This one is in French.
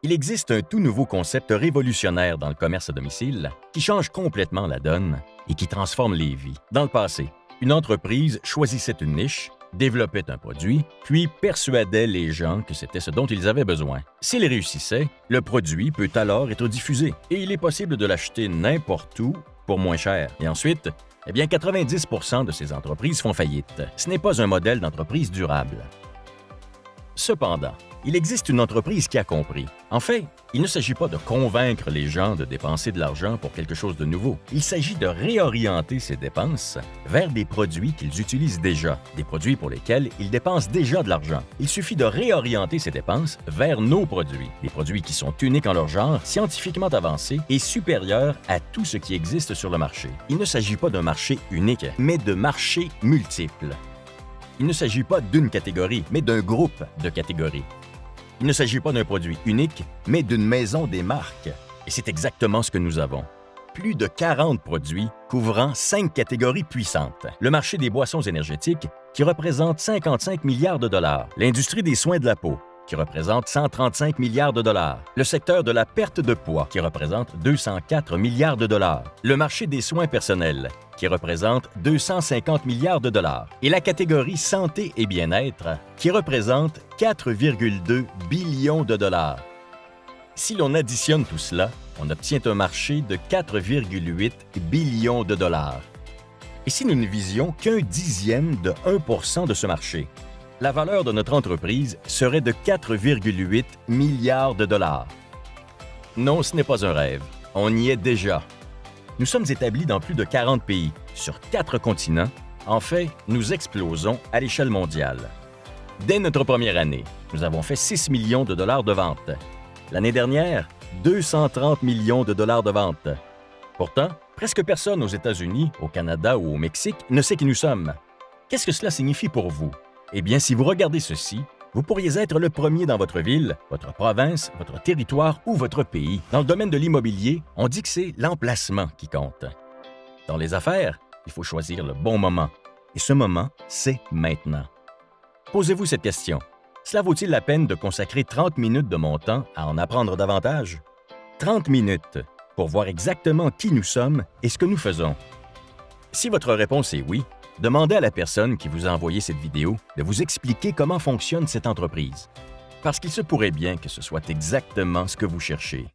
Il existe un tout nouveau concept révolutionnaire dans le commerce à domicile qui change complètement la donne et qui transforme les vies. Dans le passé, une entreprise choisissait une niche, développait un produit, puis persuadait les gens que c'était ce dont ils avaient besoin. S'ils réussissaient, le produit peut alors être diffusé et il est possible de l'acheter n'importe où pour moins cher. Et ensuite, 90% de ces entreprises font faillite. Ce n'est pas un modèle d'entreprise durable. Cependant, il existe une entreprise qui a compris. En fait, il ne s'agit pas de convaincre les gens de dépenser de l'argent pour quelque chose de nouveau. Il s'agit de réorienter ces dépenses vers des produits qu'ils utilisent déjà, des produits pour lesquels ils dépensent déjà de l'argent. Il suffit de réorienter ces dépenses vers nos produits, des produits qui sont uniques en leur genre, scientifiquement avancés et supérieurs à tout ce qui existe sur le marché. Il ne s'agit pas d'un marché unique, mais de marchés multiples. Il ne s'agit pas d'une catégorie, mais d'un groupe de catégories. Il ne s'agit pas d'un produit unique, mais d'une maison des marques. Et c'est exactement ce que nous avons. Plus de 40 produits couvrant 5 catégories puissantes. Le marché des boissons énergétiques, qui représente 55 milliards de dollars. L'industrie des soins de la peau, qui représente 135 milliards de dollars. Le secteur de la perte de poids, qui représente 204 milliards de dollars. Le marché des soins personnels, qui représente 250 milliards de dollars. Et la catégorie santé et bien-être, qui représente 4,2 billions de dollars. Si l'on additionne tout cela, on obtient un marché de 4,8 billions de dollars. Et si nous ne visions qu'un dixième de 1% de ce marché, la valeur de notre entreprise serait de 4,8 milliards de dollars. Non, ce n'est pas un rêve. On y est déjà. Nous sommes établis dans plus de 40 pays, sur 4 continents. En fait, nous explosons à l'échelle mondiale. Dès notre première année, nous avons fait 6 millions de dollars de ventes. L'année dernière, 230 millions de dollars de ventes. Pourtant, presque personne aux États-Unis, au Canada ou au Mexique ne sait qui nous sommes. Qu'est-ce que cela signifie pour vous? Eh bien, si vous regardez ceci, vous pourriez être le premier dans votre ville, votre province, votre territoire ou votre pays. Dans le domaine de l'immobilier, on dit que c'est l'emplacement qui compte. Dans les affaires, il faut choisir le bon moment. Et ce moment, c'est maintenant. Posez-vous cette question. Cela vaut-il la peine de consacrer 30 minutes de mon temps à en apprendre davantage? 30 minutes pour voir exactement qui nous sommes et ce que nous faisons. Si votre réponse est oui, demandez à la personne qui vous a envoyé cette vidéo de vous expliquer comment fonctionne cette entreprise. Parce qu'il se pourrait bien que ce soit exactement ce que vous cherchez.